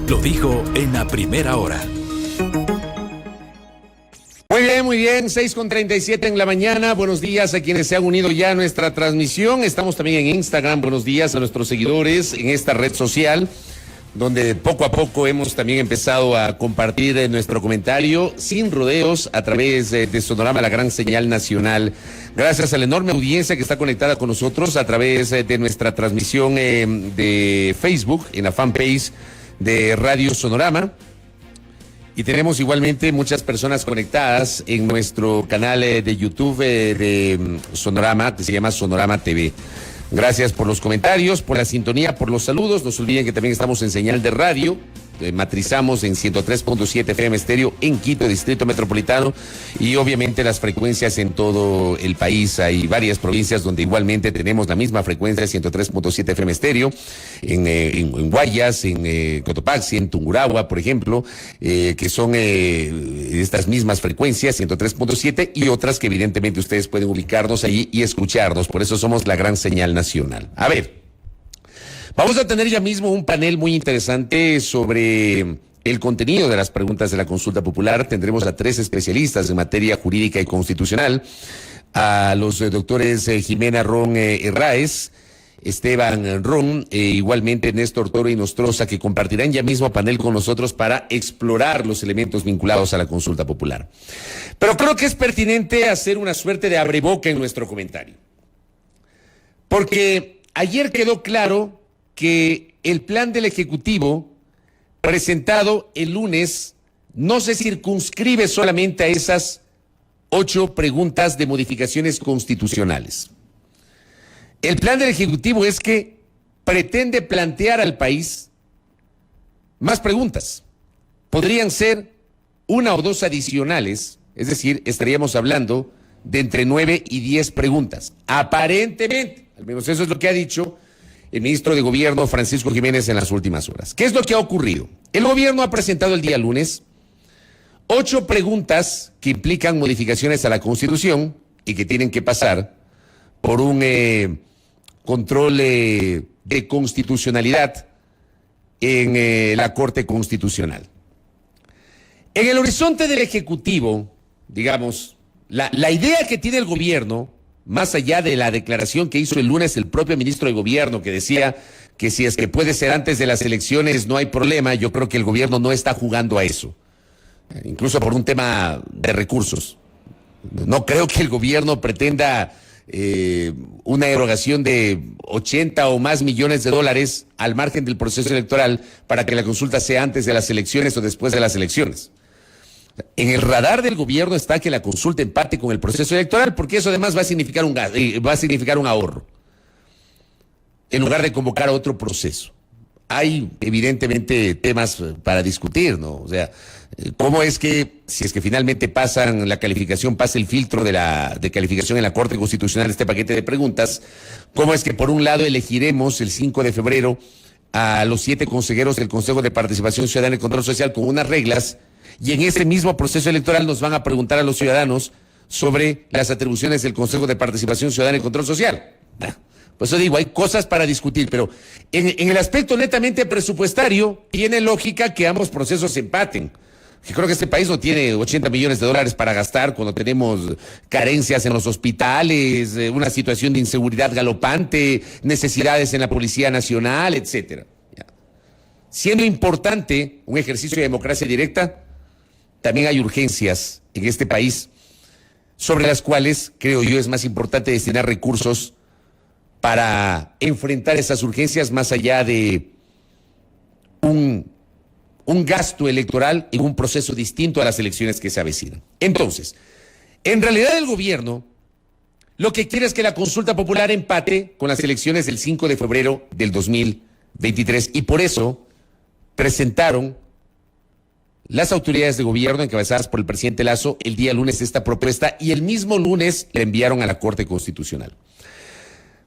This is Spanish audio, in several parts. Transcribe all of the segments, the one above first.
Lo dijo en la primera hora. Muy bien, 6:37 en la mañana. Buenos días a quienes se han unido ya a nuestra transmisión. Estamos también en Instagram. Buenos días a nuestros seguidores en esta red social, donde poco a poco hemos también empezado a compartir nuestro comentario sin rodeos a través de Sonorama, la gran señal nacional. Gracias a la enorme audiencia que está conectada con nosotros a través de nuestra transmisión de Facebook, en la fanpage de Radio Sonorama. Y tenemos igualmente muchas personas conectadas en nuestro canal de YouTube de Sonorama, que se llama Sonorama TV. Gracias por los comentarios, por la sintonía, por los saludos. No se olviden que también estamos en señal de radio. Matrizamos en 103.7 FM estéreo en Quito, Distrito Metropolitano, y obviamente las frecuencias en todo el país. Hay varias provincias donde igualmente tenemos la misma frecuencia, 103.7 FM estéreo, en Guayas, en Cotopaxi, en Tungurahua, por ejemplo, que son estas mismas frecuencias, 103.7, y otras que evidentemente ustedes pueden ubicarnos ahí y escucharnos. Por eso somos la gran señal nacional. A ver, vamos a tener ya mismo un panel muy interesante sobre el contenido de las preguntas de la consulta popular. Tendremos a 3 especialistas en materia jurídica y constitucional, a los doctores Jimena Ron Herráez, Esteban Ron, igualmente Néstor Toro y Nostroza, que compartirán ya mismo panel con nosotros para explorar los elementos vinculados a la consulta popular. Pero creo que es pertinente hacer una suerte de abreboca en nuestro comentario, porque ayer quedó claro que el plan del Ejecutivo presentado el lunes no se circunscribe solamente a esas 8 preguntas de modificaciones constitucionales. El plan del Ejecutivo es que pretende plantear al país más preguntas. Podrían ser 1 o 2 adicionales, es decir, estaríamos hablando de entre 9 y 10 preguntas. Aparentemente, al menos eso es lo que ha dicho el ministro de Gobierno, Francisco Jiménez, en las últimas horas. ¿Qué es lo que ha ocurrido? El gobierno ha presentado el día lunes 8 preguntas que implican modificaciones a la Constitución y que tienen que pasar por un control de constitucionalidad en la Corte Constitucional. En el horizonte del Ejecutivo, digamos, la idea que tiene el gobierno, más allá de la declaración que hizo el lunes el propio ministro de Gobierno, que decía que si es que puede ser antes de las elecciones no hay problema, yo creo que el gobierno no está jugando a eso, incluso por un tema de recursos. No creo que el gobierno pretenda una erogación de 80 o más millones de dólares al margen del proceso electoral para que la consulta sea antes de las elecciones o después de las elecciones. En el radar del gobierno está que la consulta empate con el proceso electoral, porque eso además va a significar un ahorro, en lugar de convocar a otro proceso. Hay evidentemente temas para discutir, ¿no? O sea, ¿cómo es que, si es que finalmente pasan la calificación, pasa el filtro de calificación en la Corte Constitucional, este paquete de preguntas, cómo es que por un lado elegiremos el 5 de febrero a los 7 consejeros del Consejo de Participación Ciudadana y Control Social con unas reglas, y en ese mismo proceso electoral nos van a preguntar a los ciudadanos sobre las atribuciones del Consejo de Participación Ciudadana y Control Social? Pues eso digo, hay cosas para discutir, pero en el aspecto netamente presupuestario tiene lógica que ambos procesos empaten. Yo creo que este país no tiene 80 millones de dólares para gastar cuando tenemos carencias en los hospitales, una situación de inseguridad galopante, necesidades en la Policía Nacional, etcétera. Siendo importante un ejercicio de democracia directa, también hay urgencias en este país sobre las cuales, creo yo, es más importante destinar recursos para enfrentar esas urgencias más allá de un gasto electoral en un proceso distinto a las elecciones que se avecinan. Entonces, en realidad el gobierno lo que quiere es que la consulta popular empate con las elecciones del 5 de febrero del 2023, y por eso presentaron las autoridades de gobierno encabezadas por el presidente Lasso el día lunes esta propuesta, y el mismo lunes la enviaron a la Corte Constitucional.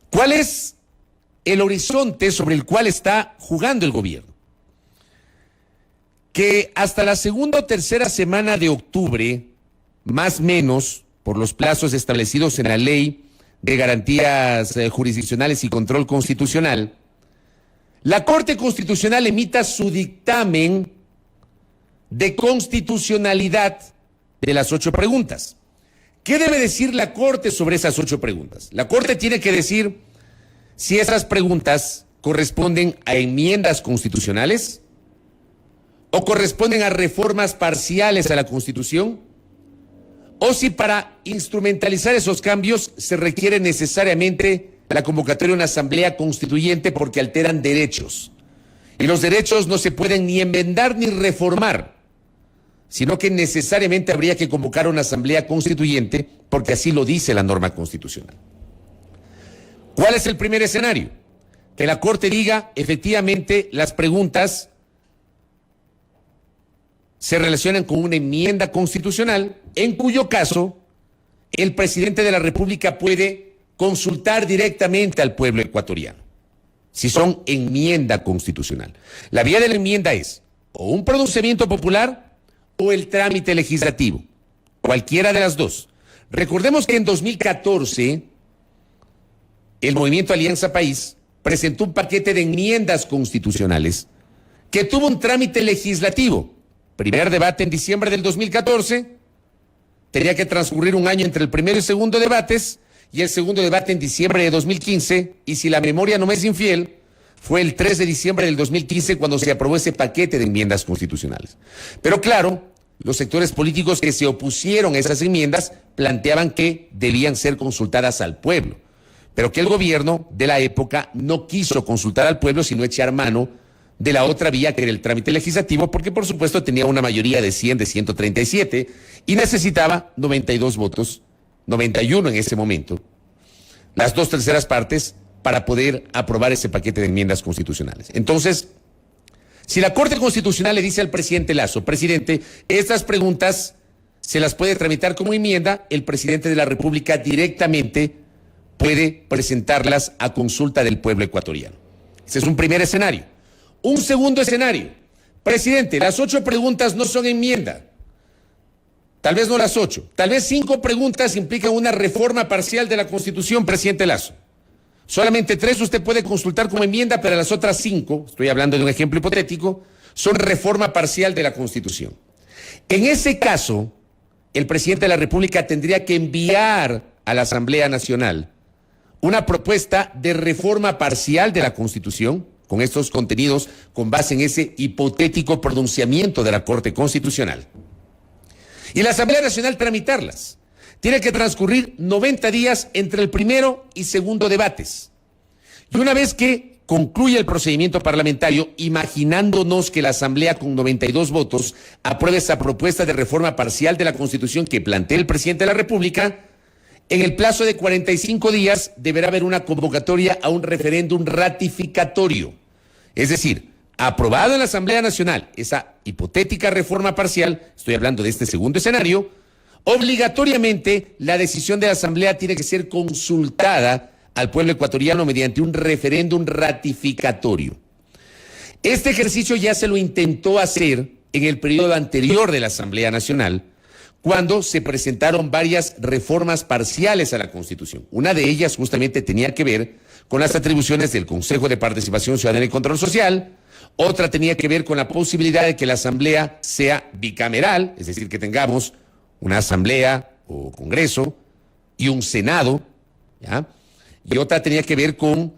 ¿Cuál es el horizonte sobre el cual está jugando el gobierno? Que hasta la segunda o tercera semana de octubre, más o menos, por los plazos establecidos en la Ley de Garantías Jurisdiccionales y Control Constitucional, la Corte Constitucional emita su dictamen de constitucionalidad de las 8 preguntas. ¿Qué debe decir la Corte sobre esas 8 preguntas? La Corte tiene que decir si esas preguntas corresponden a enmiendas constitucionales o corresponden a reformas parciales a la Constitución, o si para instrumentalizar esos cambios se requiere necesariamente la convocatoria de una asamblea constituyente porque alteran derechos. Y los derechos no se pueden ni enmendar ni reformar, sino que necesariamente habría que convocar una asamblea constituyente porque así lo dice la norma constitucional. ¿Cuál es el primer escenario? Que la Corte diga, efectivamente, las preguntas se relacionan con una enmienda constitucional, en cuyo caso el presidente de la República puede consultar directamente al pueblo ecuatoriano, si son enmienda constitucional. La vía de la enmienda es o un pronunciamiento popular o el trámite legislativo, cualquiera de las dos. Recordemos que en 2014 el Movimiento Alianza País presentó un paquete de enmiendas constitucionales que tuvo un trámite legislativo. Primer debate en diciembre del 2014, tenía que transcurrir un año entre el primero y segundo debates, y el segundo debate en diciembre de 2015, y si la memoria no me es infiel, fue el 3 de diciembre del 2015 cuando se aprobó ese paquete de enmiendas constitucionales. Pero claro, los sectores políticos que se opusieron a esas enmiendas planteaban que debían ser consultadas al pueblo, pero que el gobierno de la época no quiso consultar al pueblo, sino echar mano de la otra vía, que era el trámite legislativo, porque por supuesto tenía una mayoría de 100 de 137 y necesitaba 92 votos, 91 en ese momento, las 2/3 partes, para poder aprobar ese paquete de enmiendas constitucionales. Entonces, si la Corte Constitucional le dice al presidente Lasso, presidente, estas preguntas se las puede tramitar como enmienda, el presidente de la República directamente puede presentarlas a consulta del pueblo ecuatoriano. Ese es un primer escenario. Un segundo escenario. Presidente, las 8 preguntas no son enmienda. Tal vez no las 8. Tal vez 5 preguntas implican una reforma parcial de la Constitución, presidente Lasso. Solamente 3 usted puede consultar como enmienda, pero las otras 5, estoy hablando de un ejemplo hipotético, son reforma parcial de la Constitución. En ese caso, el presidente de la República tendría que enviar a la Asamblea Nacional una propuesta de reforma parcial de la Constitución, con estos contenidos, con base en ese hipotético pronunciamiento de la Corte Constitucional. Y la Asamblea Nacional tramitarlas. Tiene que transcurrir 90 días entre el primero y segundo debates. Y una vez que concluye el procedimiento parlamentario, imaginándonos que la Asamblea con 92 votos apruebe esa propuesta de reforma parcial de la Constitución que plantea el presidente de la República, en el plazo de 45 días deberá haber una convocatoria a un referéndum ratificatorio. Es decir, aprobado en la Asamblea Nacional esa hipotética reforma parcial, estoy hablando de este segundo escenario, obligatoriamente la decisión de la Asamblea tiene que ser consultada al pueblo ecuatoriano mediante un referéndum ratificatorio. Este ejercicio ya se lo intentó hacer en el periodo anterior de la Asamblea Nacional, cuando se presentaron varias reformas parciales a la Constitución. Una de ellas justamente tenía que ver con las atribuciones del Consejo de Participación Ciudadana y Control Social, otra tenía que ver con la posibilidad de que la Asamblea sea bicameral, es decir, que tengamos una Asamblea o Congreso y un Senado, ¿ya? Y otra tenía que ver con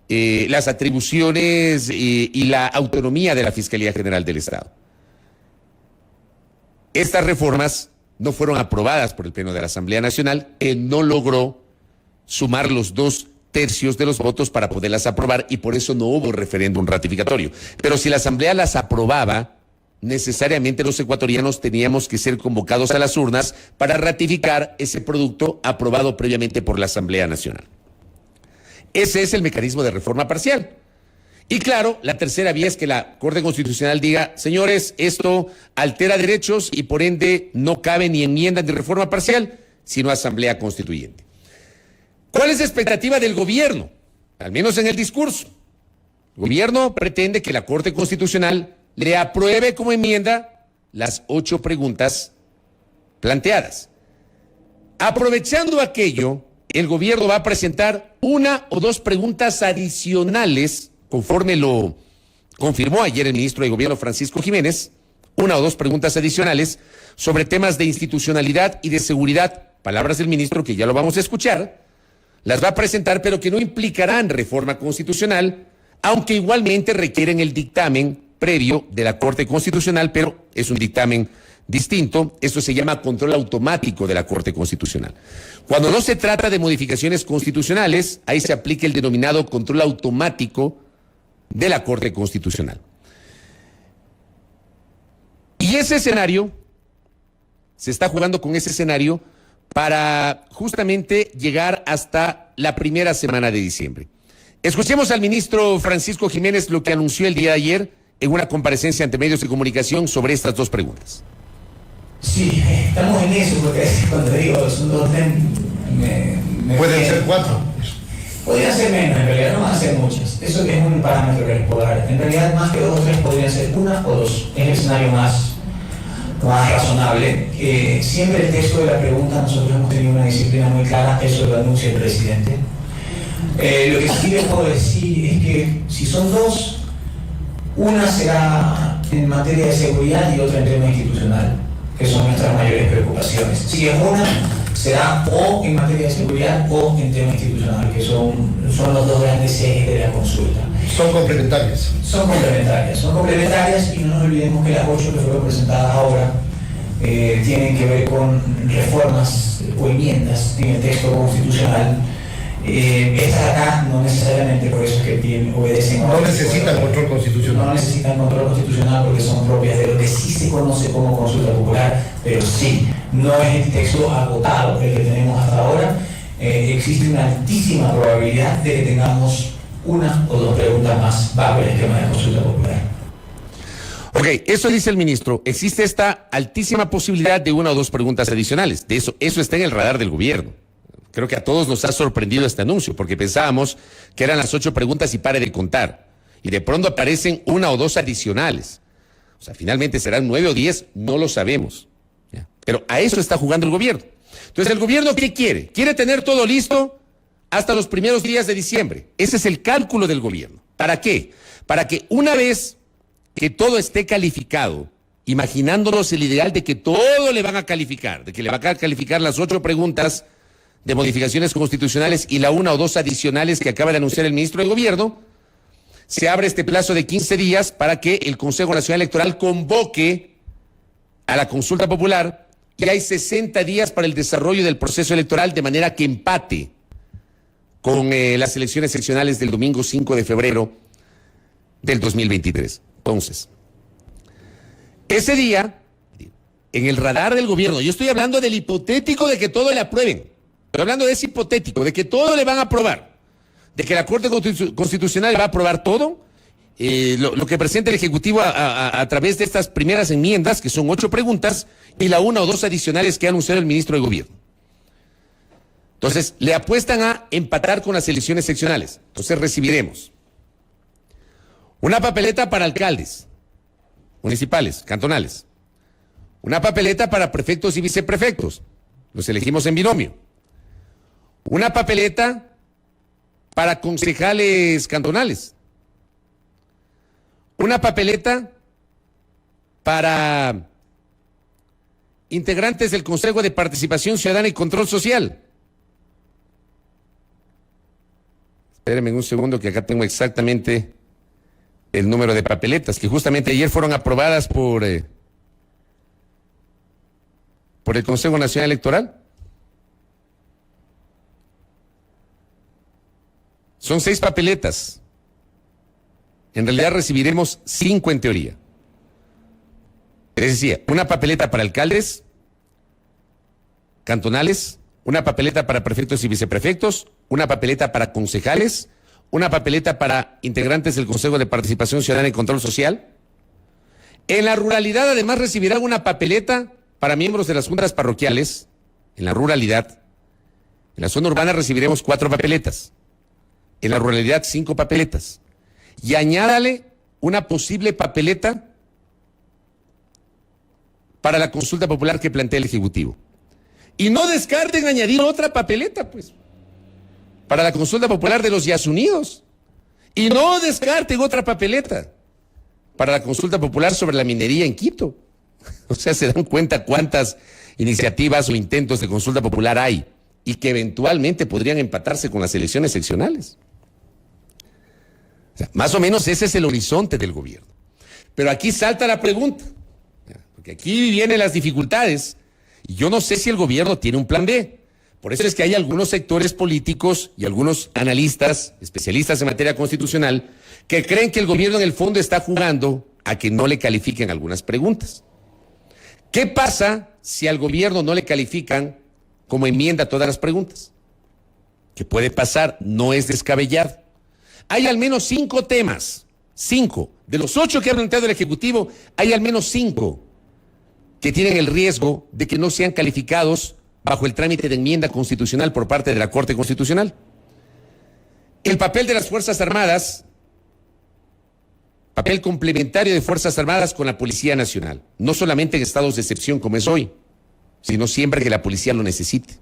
las atribuciones y la autonomía de la Fiscalía General del Estado. Estas reformas no fueron aprobadas por el Pleno de la Asamblea Nacional, que no logró sumar los 2/3 de los votos para poderlas aprobar, y por eso no hubo referéndum ratificatorio. Pero si la Asamblea las aprobaba, necesariamente los ecuatorianos teníamos que ser convocados a las urnas para ratificar ese producto aprobado previamente por la Asamblea Nacional. Ese es el mecanismo de reforma parcial. Y claro, la tercera vía es que la Corte Constitucional diga, señores, esto altera derechos y por ende no cabe ni enmienda ni reforma parcial, sino asamblea constituyente. ¿Cuál es la expectativa del gobierno? Al menos en el discurso. El gobierno pretende que la Corte Constitucional le apruebe como enmienda las 8 preguntas planteadas. Aprovechando aquello, el gobierno va a presentar 1 o 2 preguntas adicionales conforme lo confirmó ayer el ministro de Gobierno Francisco Jiménez, una o dos preguntas adicionales sobre temas de institucionalidad y de seguridad, palabras del ministro que ya lo vamos a escuchar, las va a presentar, pero que no implicarán reforma constitucional, aunque igualmente requieren el dictamen previo de la Corte Constitucional, pero es un dictamen distinto. Esto se llama control automático de la Corte Constitucional. Cuando no se trata de modificaciones constitucionales, ahí se aplica el denominado control automático de la Corte Constitucional. Y ese escenario, se está jugando con ese escenario para justamente llegar hasta la primera semana de diciembre. Escuchemos al ministro Francisco Jiménez lo que anunció el día de ayer en una comparecencia ante medios de comunicación sobre estas dos preguntas. Sí, estamos en eso, porque cuando digo son dos temas... Pueden ser 4. Podrían ser menos, en realidad no van a ser muchas. Eso es un parámetro que les puedo dar. En realidad más que 2 o 3 podrían ser 1 o 2. Es el escenario más razonable. Siempre el texto de la pregunta, nosotros hemos tenido una disciplina muy clara, eso lo anuncia el presidente. Lo que sí les puedo decir es que si son 2, una será en materia de seguridad y otra en tema institucional, que son nuestras mayores preocupaciones. Si es una, será o en materia de seguridad o en tema institucional, que son los dos grandes ejes de la consulta. Son complementarias. Son complementarias y no nos olvidemos que las 8 que fueron presentadas ahora tienen que ver con reformas o enmiendas en el texto constitucional. Estas acá no necesariamente, por eso es que obedecen. No necesitan control constitucional. No necesitan control constitucional porque son propias de lo que sí se conoce como consulta popular, pero sí, no es el texto agotado el que tenemos hasta ahora. Existe una altísima probabilidad de que tengamos 1 o 2 preguntas más bajo el esquema de consulta popular. Ok, eso dice el ministro. Existe esta altísima posibilidad de 1 o 2 preguntas adicionales. De eso está en el radar del gobierno. Creo que a todos nos ha sorprendido este anuncio, porque pensábamos que eran las 8 preguntas y pare de contar. Y de pronto aparecen 1 o 2 adicionales. O sea, finalmente serán 9 o 10, no lo sabemos. ¿Ya? Pero a eso está jugando el gobierno. Entonces, ¿el gobierno qué quiere? Quiere tener todo listo hasta los primeros días de diciembre. Ese es el cálculo del gobierno. ¿Para qué? Para que una vez que todo esté calificado, imaginándonos el ideal de que todo le van a calificar, de que le van a calificar las 8 preguntas de modificaciones constitucionales y la 1 o 2 adicionales que acaba de anunciar el ministro de Gobierno, se abre este plazo de 15 días para que el Consejo Nacional Electoral convoque a la consulta popular y hay 60 días para el desarrollo del proceso electoral de manera que empate con las elecciones seccionales del domingo 5 de febrero del 2023. Entonces, ese día, en el radar del gobierno, yo estoy hablando del hipotético de que todo le aprueben. Estoy hablando de ese hipotético, de que todo le van a aprobar, de que la Corte Constitucional va a aprobar todo, lo que presenta el Ejecutivo a través de estas primeras enmiendas, que son 8 preguntas, y la 1 o 2 adicionales que ha anunciado el ministro de Gobierno. Entonces, le apuestan a empatar con las elecciones seccionales. Entonces, recibiremos una papeleta para alcaldes municipales, cantonales, una papeleta para prefectos y viceprefectos, los elegimos en binomio, una papeleta para concejales cantonales, una papeleta para integrantes del Consejo de Participación Ciudadana y Control Social. Espérenme un segundo que acá tengo exactamente el número de papeletas que justamente ayer fueron aprobadas por el Consejo Nacional Electoral. Son 6 papeletas. En realidad recibiremos 5 en teoría. Les decía, una papeleta para alcaldes cantonales, una papeleta para prefectos y viceprefectos, una papeleta para concejales, una papeleta para integrantes del Consejo de Participación Ciudadana y Control Social. En la ruralidad además recibirán una papeleta para miembros de las juntas parroquiales. En la ruralidad, en la zona urbana recibiremos 4 papeletas. En la ruralidad 5 papeletas. Y añádale una posible papeleta para la consulta popular que plantea el Ejecutivo. Y no descarten añadir otra papeleta, pues, para la consulta popular de los Yasunidos. Y no descarten otra papeleta para la consulta popular sobre la minería en Quito. O sea, se dan cuenta cuántas iniciativas o intentos de consulta popular hay y que eventualmente podrían empatarse con las elecciones seccionales. O sea, más o menos ese es el horizonte del gobierno. Pero aquí salta la pregunta, porque aquí vienen las dificultades, y yo no sé si el gobierno tiene un plan B. Por eso es que hay algunos sectores políticos y algunos analistas, especialistas en materia constitucional, que creen que el gobierno en el fondo está jugando a que no le califiquen algunas preguntas. ¿Qué pasa si al gobierno no le califican como enmienda todas las preguntas? ¿Qué puede pasar? No es descabellado. Hay al menos 5 temas, 5. De los 8 que ha planteado el Ejecutivo, hay al menos 5 que tienen el riesgo de que no sean calificados bajo el trámite de enmienda constitucional por parte de la Corte Constitucional. El papel de las Fuerzas Armadas, papel complementario de Fuerzas Armadas con la Policía Nacional, no solamente en estados de excepción como es hoy, sino siempre que la policía lo necesite.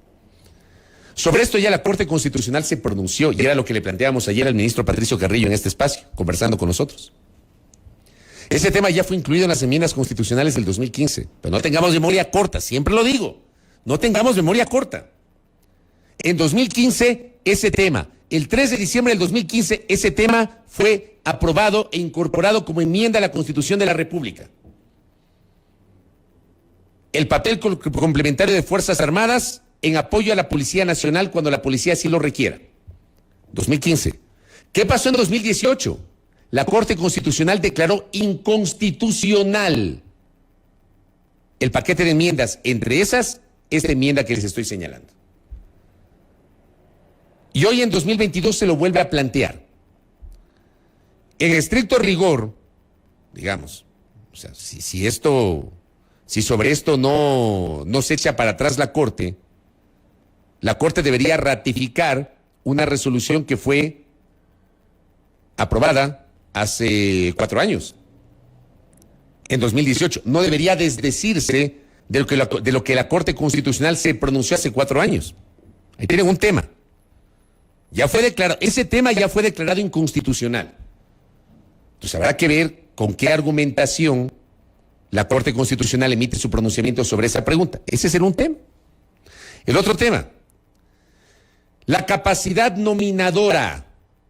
Sobre esto ya la Corte Constitucional se pronunció y era lo que le planteábamos ayer al ministro Patricio Carrillo en este espacio, conversando con nosotros. Ese tema ya fue incluido en las enmiendas constitucionales del 2015, pero no tengamos memoria corta, siempre lo digo, no tengamos memoria corta. En 2015, ese tema, el 3 de diciembre del 2015, ese tema fue aprobado e incorporado como enmienda a la Constitución de la República. El papel complementario de Fuerzas Armadas en apoyo a la Policía Nacional cuando la policía así lo requiera. 2015. ¿Qué pasó en 2018? La Corte Constitucional declaró inconstitucional el paquete de enmiendas, entre esas, esta enmienda que les estoy señalando. Y hoy en 2022 se lo vuelve a plantear. En estricto rigor, digamos, o sea, si sobre esto no se echa para atrás la Corte debería ratificar una resolución que fue aprobada hace 4 años, en 2018. No debería desdecirse de lo que la Corte Constitucional se pronunció hace 4 años. Ahí tienen un tema. Ya fue declarado, ese tema ya fue declarado inconstitucional. Entonces habrá que ver con qué argumentación la Corte Constitucional emite su pronunciamiento sobre esa pregunta. Ese será un tema. El otro tema, la capacidad nominadora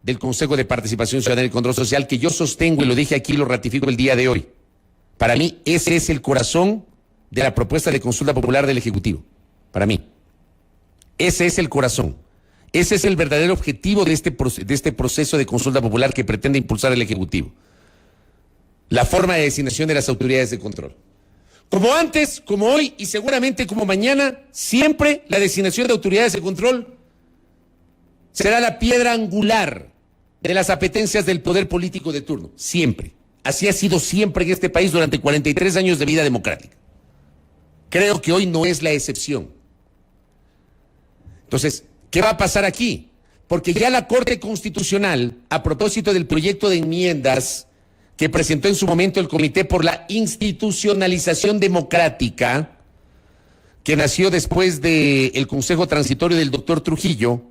del Consejo de Participación Ciudadana y Control Social, que yo sostengo y lo dije aquí y lo ratifico el día de hoy. Para mí, ese es el corazón de la propuesta de consulta popular del Ejecutivo. Para mí. Ese es el corazón. Ese es el verdadero objetivo de este proceso de consulta popular que pretende impulsar el Ejecutivo. La forma de designación de las autoridades de control. Como antes, como hoy y seguramente como mañana, siempre la designación de autoridades de control será la piedra angular de las apetencias del poder político de turno. Siempre. Así ha sido siempre en este país durante 43 años de vida democrática. Creo que hoy no es la excepción. Entonces, ¿qué va a pasar aquí? Porque ya la Corte Constitucional, a propósito del proyecto de enmiendas que presentó en su momento el Comité por la Institucionalización Democrática, que nació después del Consejo Transitorio del doctor Trujillo.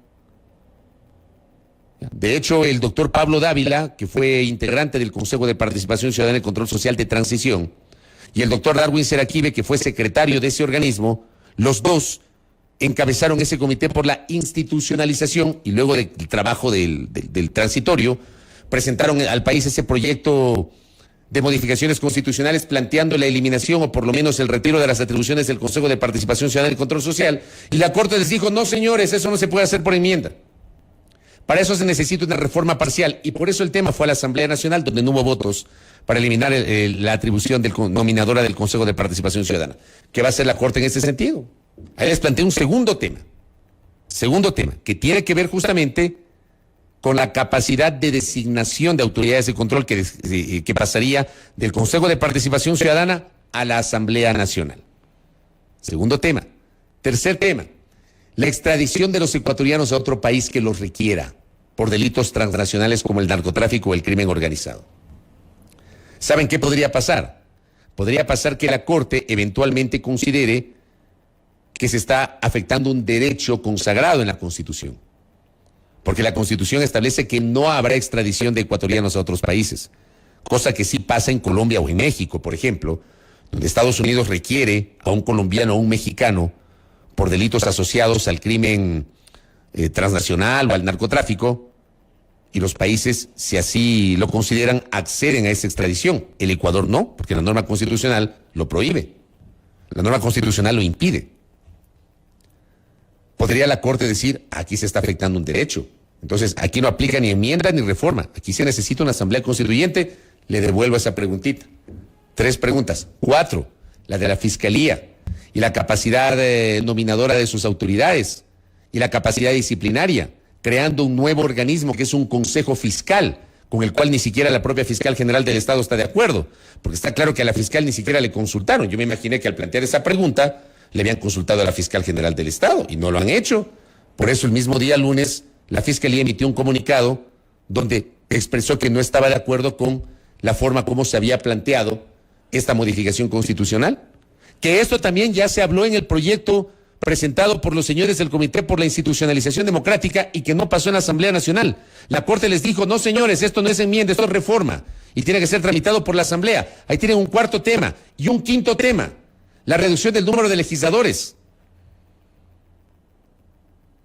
De hecho, el doctor Pablo Dávila, que fue integrante del Consejo de Participación Ciudadana y Control Social de Transición, y el doctor Darwin Seraquibe, que fue secretario de ese organismo, los dos encabezaron ese Comité por la Institucionalización y luego del trabajo del transitorio, presentaron al país ese proyecto de modificaciones constitucionales planteando la eliminación o por lo menos el retiro de las atribuciones del Consejo de Participación Ciudadana y Control Social, y la Corte les dijo, no señores, eso no se puede hacer por enmienda. Para eso se necesita una reforma parcial y por eso el tema fue a la Asamblea Nacional, donde no hubo votos para eliminar la atribución nominadora del Consejo de Participación Ciudadana. ¿Qué va a hacer la Corte en ese sentido? Ahí les planteé un segundo tema, que tiene que ver justamente con la capacidad de designación de autoridades de control que pasaría del Consejo de Participación Ciudadana a la Asamblea Nacional. Segundo tema. Tercer tema. La extradición de los ecuatorianos a otro país que los requiera por delitos transnacionales como el narcotráfico o el crimen organizado. ¿Saben qué podría pasar? Podría pasar que la Corte eventualmente considere que se está afectando un derecho consagrado en la Constitución. porque la Constitución establece que no habrá extradición de ecuatorianos a otros países, cosa que sí pasa en Colombia o en México, por ejemplo, donde Estados Unidos requiere a un colombiano o un mexicano por delitos asociados al crimen transnacional o al narcotráfico, y los países, si así lo consideran, acceden a esa extradición. El Ecuador no, porque la norma constitucional lo prohíbe. La norma constitucional lo impide. Podría la Corte decir, aquí se está afectando un derecho. Entonces, aquí no aplica ni enmienda ni reforma. Aquí se necesita una asamblea constituyente. Le devuelvo esa preguntita. 3 preguntas. 4, la de la Fiscalía y la capacidad nominadora de sus autoridades y la capacidad disciplinaria, creando un nuevo organismo que es un Consejo Fiscal, con el cual ni siquiera la propia Fiscal General del Estado está de acuerdo, porque está claro que a la fiscal ni siquiera le consultaron. Yo me imaginé que al plantear esa pregunta le habían consultado a la Fiscal General del Estado y no lo han hecho. Por eso el mismo día lunes la Fiscalía emitió un comunicado donde expresó que no estaba de acuerdo con la forma como se había planteado esta modificación constitucional, que esto también ya se habló en el proyecto presentado por los señores del Comité por la Institucionalización Democrática y que no pasó en la Asamblea Nacional. La Corte les dijo, no señores, esto no es enmienda, esto es reforma y tiene que ser tramitado por la Asamblea. Ahí tienen un 4º tema y un 5º tema, la reducción del número de legisladores,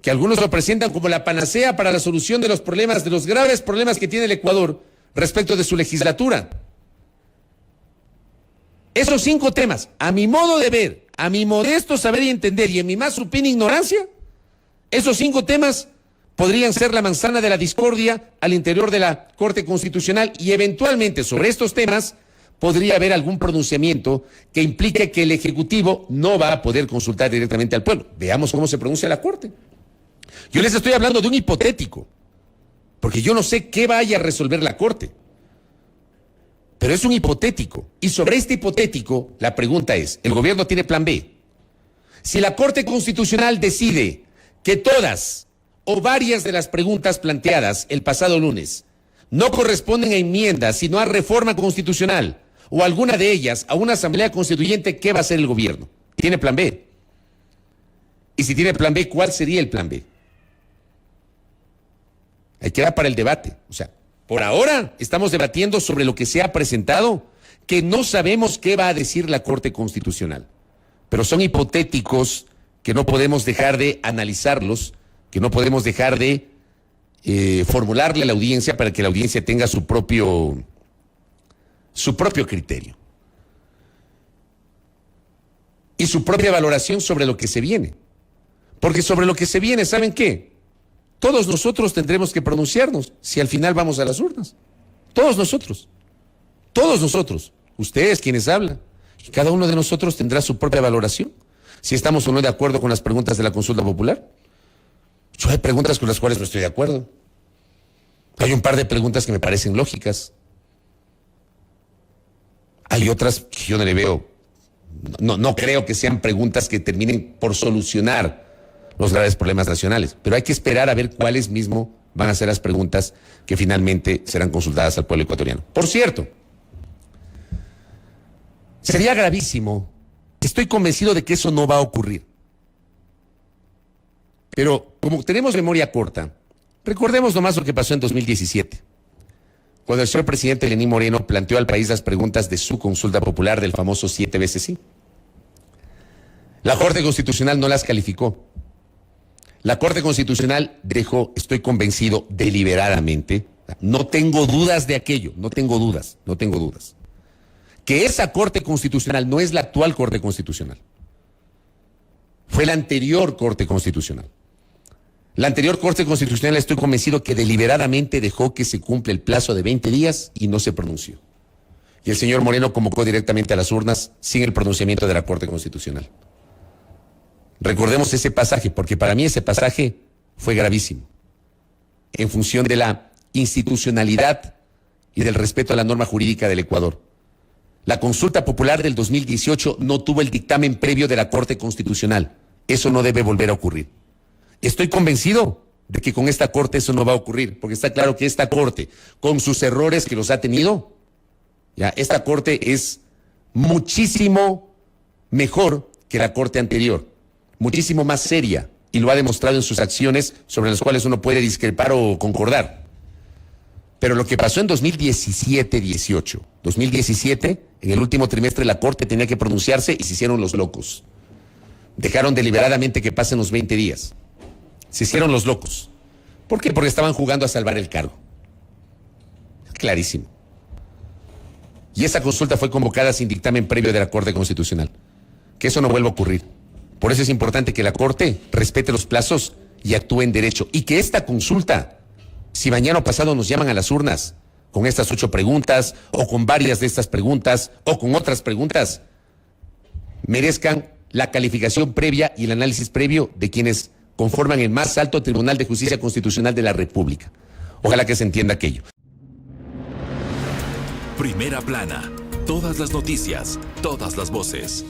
que algunos lo presentan como la panacea para la solución de los problemas, de los graves problemas que tiene el Ecuador respecto de su legislatura. Esos 5 temas, a mi modo de ver, a mi modesto saber y entender y en mi más supina ignorancia, esos 5 temas podrían ser la manzana de la discordia al interior de la Corte Constitucional y eventualmente sobre estos temas podría haber algún pronunciamiento que implique que el Ejecutivo no va a poder consultar directamente al pueblo. Veamos cómo se pronuncia la Corte. Yo les estoy hablando de un hipotético, porque yo no sé qué vaya a resolver la Corte. Pero es un hipotético. Y sobre este hipotético, la pregunta es, ¿el gobierno tiene plan B? Si la Corte Constitucional decide que todas o varias de las preguntas planteadas el pasado lunes no corresponden a enmiendas, sino a reforma constitucional, o alguna de ellas a una asamblea constituyente, ¿qué va a hacer el gobierno? ¿Tiene plan B? Y si tiene plan B, ¿cuál sería el plan B? Hay que dar para el debate. O sea, por ahora estamos debatiendo sobre lo que se ha presentado, que no sabemos qué va a decir la Corte Constitucional. Pero son hipotéticos que no podemos dejar de analizarlos, que no podemos dejar de formularle a la audiencia para que la audiencia tenga su propio criterio. Y su propia valoración sobre lo que se viene. Porque sobre lo que se viene, ¿saben qué? Todos nosotros tendremos que pronunciarnos si al final vamos a las urnas. Todos nosotros. Ustedes quienes hablan. Y cada uno de nosotros tendrá su propia valoración. Si estamos o no de acuerdo con las preguntas de la consulta popular. Yo hay preguntas con las cuales no estoy de acuerdo. Hay un par de preguntas que me parecen lógicas. Hay otras que yo no le veo. No creo que sean preguntas que terminen por solucionar los graves problemas nacionales, pero hay que esperar a ver cuáles mismo van a ser las preguntas que finalmente serán consultadas al pueblo ecuatoriano. Por cierto, sería gravísimo, estoy convencido de que eso no va a ocurrir, pero como tenemos memoria corta, recordemos nomás lo que pasó en 2017, cuando el señor presidente Lenín Moreno planteó al país las preguntas de su consulta popular del famoso 7 veces sí. La Corte Constitucional no las calificó. La Corte Constitucional dejó, estoy convencido, deliberadamente, no tengo dudas de aquello, no tengo dudas, que esa Corte Constitucional no es la actual Corte Constitucional. Fue la anterior Corte Constitucional. La anterior Corte Constitucional estoy convencido que deliberadamente dejó que se cumpla el plazo de 20 días y no se pronunció. Y el señor Moreno convocó directamente a las urnas sin el pronunciamiento de la Corte Constitucional. Recordemos ese pasaje, porque para mí ese pasaje fue gravísimo, en función de la institucionalidad y del respeto a la norma jurídica del Ecuador. La consulta popular del 2018 no tuvo el dictamen previo de la Corte Constitucional. Eso no debe volver a ocurrir. Estoy convencido de que con esta Corte eso no va a ocurrir, porque está claro que esta Corte, con sus errores que los ha tenido, ya esta Corte es muchísimo mejor que la Corte anterior. Muchísimo más seria, y lo ha demostrado en sus acciones sobre las cuales uno puede discrepar o concordar. Pero lo que pasó en 2017-18, 2017, en el último trimestre la Corte tenía que pronunciarse y se hicieron los locos. Dejaron deliberadamente que pasen los 20 días. Se hicieron los locos. ¿Por qué? Porque estaban jugando a salvar el cargo. Clarísimo. Y esa consulta fue convocada sin dictamen previo de la Corte Constitucional. Que eso no vuelva a ocurrir. Por eso es importante que la Corte respete los plazos y actúe en derecho. Y que esta consulta, si mañana o pasado nos llaman a las urnas con estas 8 preguntas, o con varias de estas preguntas, o con otras preguntas, merezcan la calificación previa y el análisis previo de quienes conforman el más alto Tribunal de Justicia Constitucional de la República. Ojalá que se entienda aquello. Primera plana. Todas las noticias, todas las voces.